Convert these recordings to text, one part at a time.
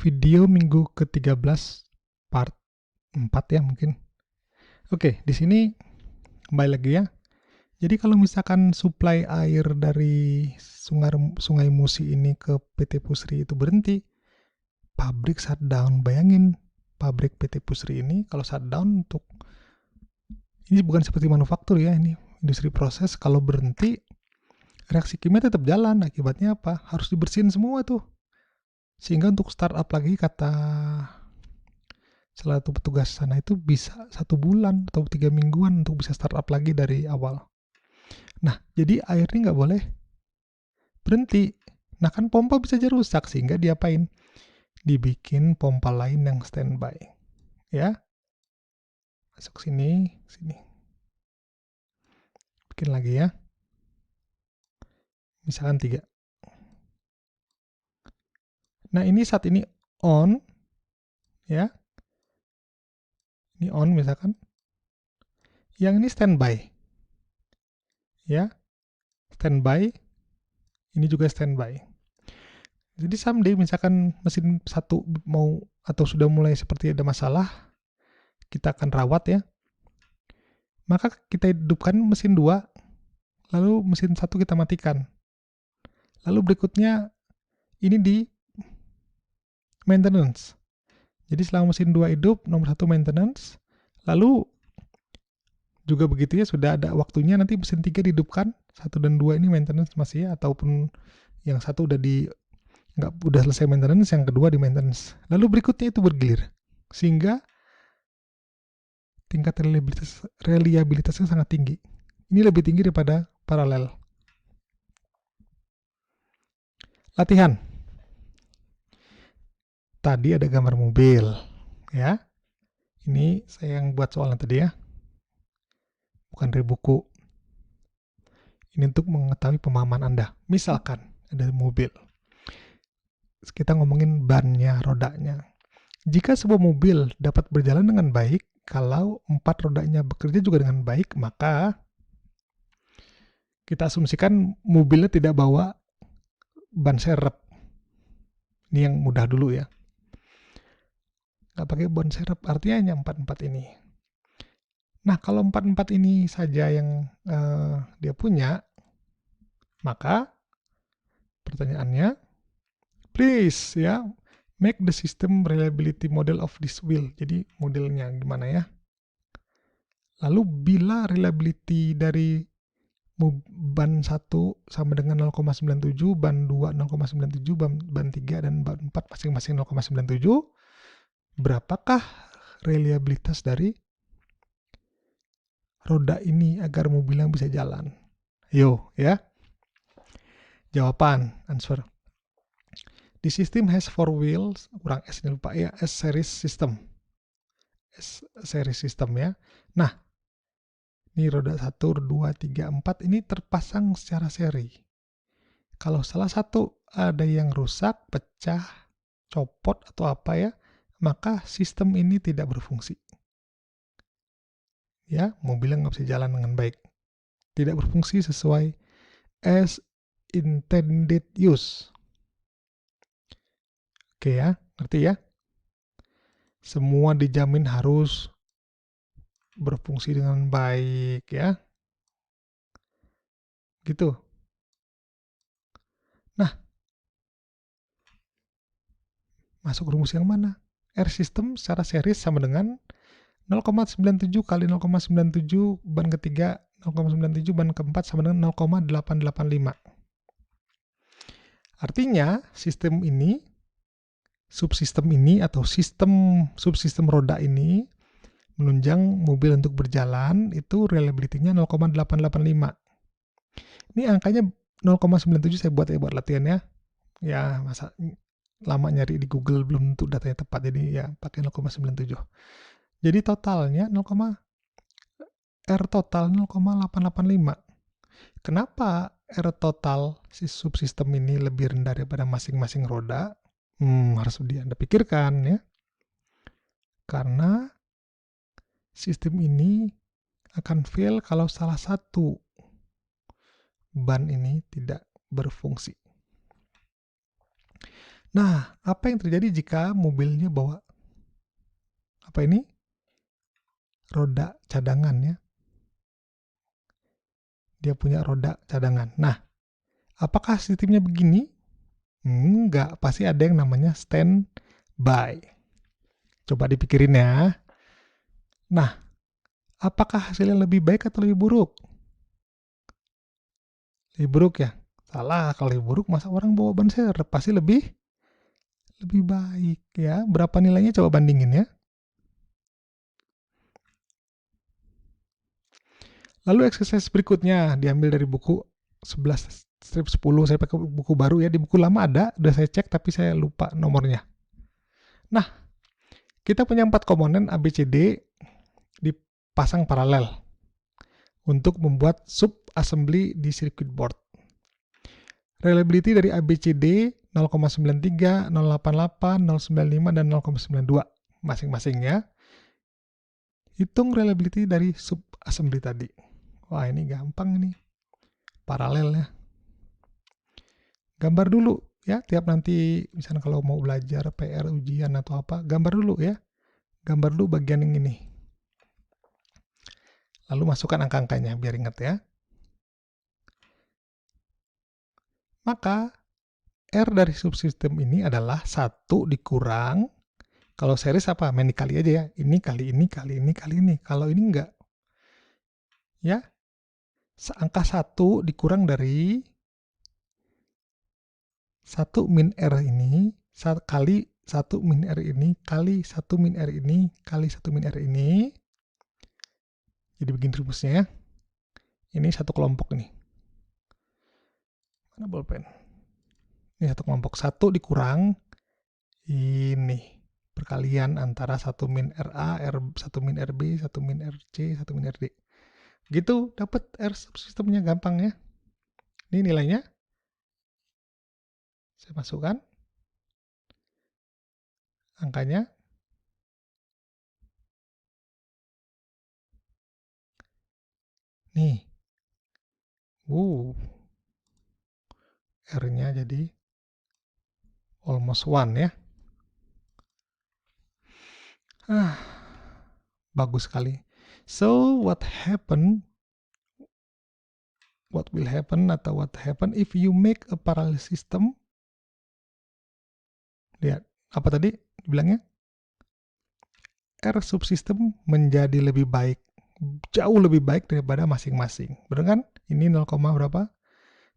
video minggu ke-13 part 4 ya mungkin. Oke, di sini kembali lagi ya. Jadi kalau misalkan suplai air dari Sungai Musi ini ke PT Pusri itu berhenti, pabrik shutdown. Bayangin, pabrik PT Pusri ini kalau shutdown untuk ini bukan seperti manufaktur ya, ini industri proses. Kalau berhenti, reaksi kimia tetap jalan. Akibatnya apa? Harus dibersihin semua tuh. Sehingga untuk startup lagi, kata salah satu petugas sana, itu bisa 1 bulan atau 3 mingguan untuk bisa startup lagi dari awal. Nah, jadi air ini nggak boleh berhenti. Nah, kan pompa bisa jadi rusak, sehingga diapain? Dibikin pompa lain yang standby. Ya, masuk sini. Bikin lagi ya. Misalkan 3. Nah, ini saat ini on. Ya. Ini on misalkan. Yang ini standby. Ya. Standby. Ini juga standby. Jadi someday misalkan mesin 1 mau atau sudah mulai seperti ada masalah, kita akan rawat ya. Maka kita hidupkan mesin 2, lalu mesin 1 kita matikan. Lalu berikutnya ini di maintenance. Jadi selama mesin 2 hidup, nomor 1 maintenance, lalu juga begitu ya, sudah ada waktunya nanti mesin 3 dihidupkan, 1 dan 2 ini maintenance masih ya, ataupun yang 1 udah selesai maintenance, yang kedua di maintenance. Lalu berikutnya itu bergilir. Sehingga tingkat reliabilitasnya sangat tinggi. Ini lebih tinggi daripada paralel. Latihan. Tadi ada gambar mobil, ya. Ini saya yang buat soalnya tadi ya. Bukan dari buku. Ini untuk mengetahui pemahaman Anda. Misalkan ada mobil. Kita ngomongin bannya, rodanya. Jika sebuah mobil dapat berjalan dengan baik, kalau 4 rodanya bekerja juga dengan baik, maka kita asumsikan mobilnya tidak bawa ban serep. Ini yang mudah dulu ya. Nggak pakai ban serep, artinya hanya 4 ini. Nah, kalau 4 ini saja yang dia punya, maka pertanyaannya, please ya, make the system reliability model of this wheel. Jadi modelnya gimana ya? Lalu bila reliability dari ban 1 sama dengan 0,97, ban 2 0,97, ban 3 dan ban 4 masing-masing 0,97, berapakah reliabilitas dari roda ini agar mobilnya bisa jalan? Yo, ya. Jawaban, answer. The system has 4 wheels, kurang S ini lupa ya, S-series system. S-series system ya. Nah, ini roda 1, 2, 3, 4 ini terpasang secara seri. Kalau salah satu ada yang rusak, pecah, copot atau apa ya, maka sistem ini tidak berfungsi. Ya, mobilnya nggak bisa jalan dengan baik. Tidak berfungsi sesuai as intended use. Oke ya, ngerti ya? Semua dijamin harus berfungsi dengan baik ya. Gitu. Nah, masuk rumus yang mana? R system secara series sama dengan 0,97 kali 0,97 ban ketiga, 0,97 ban keempat sama dengan 0,885. Artinya sistem ini, subsistem ini atau subsistem roda ini menunjang mobil untuk berjalan itu reliability-nya 0,885. Ini angkanya 0,97 saya buat latihan ya. Ya, masa lama nyari di Google belum tentu datanya tepat, jadi ya pakai 0,97. Jadi totalnya R total 0,885. Kenapa R total si subsistem ini lebih rendah daripada masing-masing roda? Harus Anda pikirkan ya. Karena sistem ini akan fail kalau salah satu ban ini tidak berfungsi. Nah, apa yang terjadi jika mobilnya bawa apa ini? Roda cadangan ya. Dia punya roda cadangan. Nah, apakah sistemnya begini? Enggak, pasti ada yang namanya standby. Coba dipikirin ya. Nah, apakah hasilnya lebih baik atau lebih buruk? Lebih buruk ya? Salah, kalau lebih buruk masa orang bawa ban serep? Pasti lebih baik ya. Berapa nilainya coba bandingin ya. Lalu exercise berikutnya diambil dari buku 11 strip 10. Saya pakai buku baru ya. Di buku lama ada, udah saya cek tapi saya lupa nomornya. Nah, kita punya 4 komponen A, B, C, D dipasang paralel untuk membuat sub assembly di circuit board. Reliability dari ABCD 0,93, 0,88, 0,95, dan 0,92 masing-masingnya. Hitung reliability dari sub assembly tadi. Wah, ini gampang nih. Paralel ya. Gambar dulu ya, tiap nanti misalnya kalau mau belajar PR, ujian atau apa, gambar dulu ya. Gambar dulu bagian yang ini. Lalu masukkan angka-angkanya biar ingat ya. Maka R dari subsistem ini adalah 1 dikurang, kalau series apa? Main dikali aja ya. Ini kali ini, kali ini, kali ini. Kalau ini enggak. Ya. Angka 1 dikurang dari 1 min R ini, kali 1 min R ini, kali 1 min R ini, kali 1 min R ini. Jadi begini rumusnya ya. Ini satu kelompok nih. Mana bolpen? Ini satu kelompok. 1 dikurang ini. Perkalian antara 1 min RA, 1 min RB, 1 min RC, 1 min RD. Gitu dapat R subsistemnya gampang ya. Ini nilainya. Saya masukkan. Angkanya. Nih. R-nya jadi almost 1 ya. Bagus sekali. So, what will happen if you make a parallel system? Lihat, apa tadi bilangnya? R subsystem menjadi lebih baik, jauh lebih baik daripada masing-masing. Benar kan? Ini 0, berapa?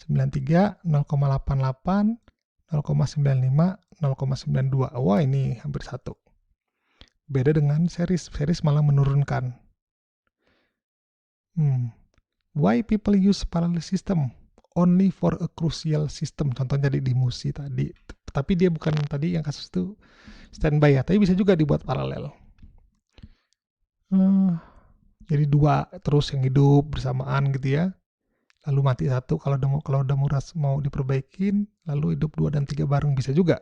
93, 0,88, 0,95, 0,92. Wah, ini hampir 1. Beda dengan series. Series malah menurunkan. Why people use parallel system? Only for a crucial system. Contohnya di MUSI tadi. Tapi dia bukan tadi yang kasus itu standby ya. Tapi bisa juga dibuat paralel. Jadi 2 terus yang hidup bersamaan gitu ya. Lalu mati 1 kalau udah mau diperbaikin. Lalu hidup 2 dan 3 bareng bisa juga.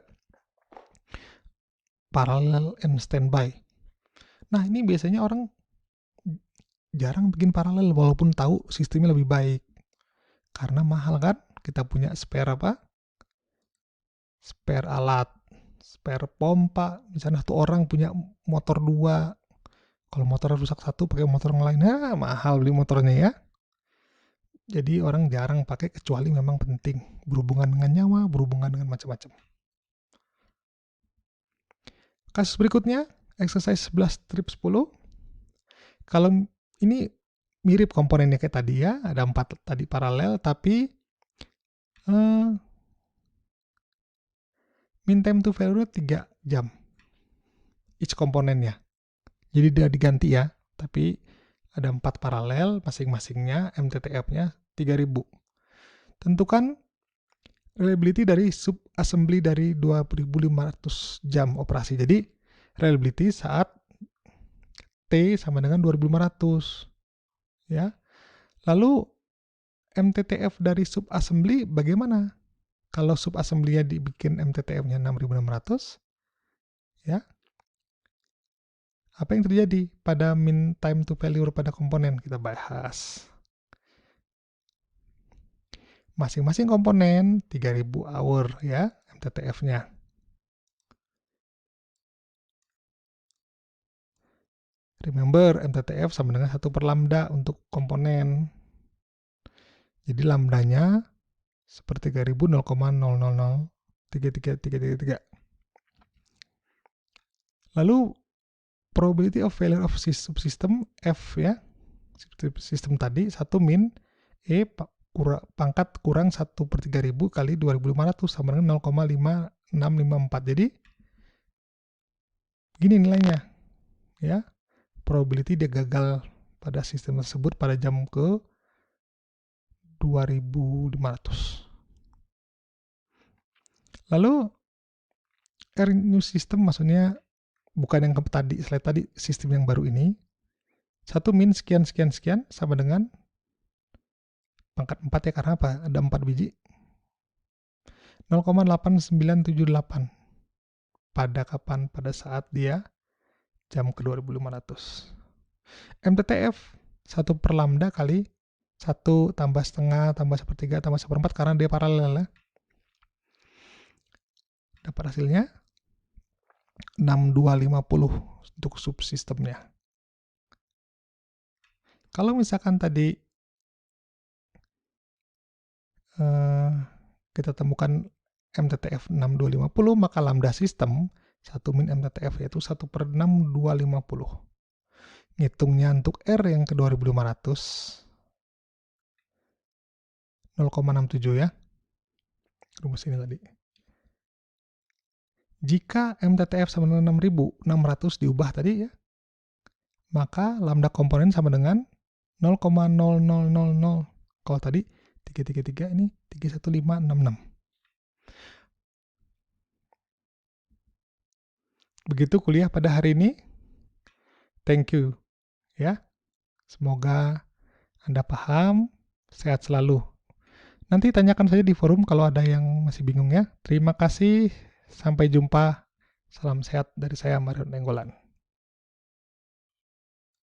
Parallel and standby. Nah, ini biasanya orang jarang bikin paralel walaupun tahu sistemnya lebih baik. Karena mahal kan? Kita punya spare apa? Spare alat, spare pompa. Misalnya satu orang punya motor 2. Kalau motor rusak 1 pakai motor yang lain, mahal beli motornya ya. Jadi orang jarang pakai kecuali memang penting. Berhubungan dengan nyawa, berhubungan dengan macam-macam. Kasus berikutnya, exercise 11 strip 10. Kalau ini mirip komponennya kayak tadi ya, ada 4 tadi paralel, tapi mean time to failure 3 jam each komponennya. Jadi dia diganti ya, tapi ada 4 paralel, masing-masingnya MTTF-nya 3000. Tentukan reliability dari sub assembly dari 2500 jam operasi. Jadi reliability saat T sama dengan 2500 ya. Lalu MTTF dari sub assembly bagaimana? Kalau sub assembly-nya dibikin MTTF-nya 6600 ya. Apa yang terjadi pada mean time to failure pada komponen? Kita bahas. Masing-masing komponen 3000 hour ya MTTF-nya. Remember, MTTF sama dengan 1 per lambda untuk komponen. Jadi lambdanya sepertiga ribu 0,00033333. Lalu probability of failure of subsystem F ya, sistem tadi 1 min E pangkat kurang 1 per 3000 kali 2500 sama dengan 0,5654. Jadi gini nilainya ya, probability dia gagal pada sistem tersebut pada jam ke 2500. Lalu R new system maksudnya bukan yang tadi, slide tadi, sistem yang baru ini 1 min sekian sekian sekian sama dengan pangkat 4 ya, karena apa? Ada 4 biji. 0,8978. Pada kapan? Pada saat dia jam ke 2500. MTTF 1 per lambda kali 1 tambah setengah tambah sepertiga tambah seperempat karena dia paralel ya. Dapat hasilnya 6250 untuk subsistemnya. Kalau misalkan tadi kita temukan MTTF 6250, maka lambda sistem 1 min MTTF yaitu 1 per 6250. Ngitungnya untuk R yang ke 2500 0,67 ya, rumus ini tadi. Jika MTTF sama dengan 6600 diubah tadi ya, maka lambda komponen sama dengan 0,0000. Kalau tadi 333 ini 31566. Begitu kuliah pada hari ini. Thank you ya. Semoga Anda paham, sehat selalu. Nanti tanyakan saja di forum kalau ada yang masih bingung ya. Terima kasih, sampai jumpa. Salam sehat dari saya, Mario Nenggolan.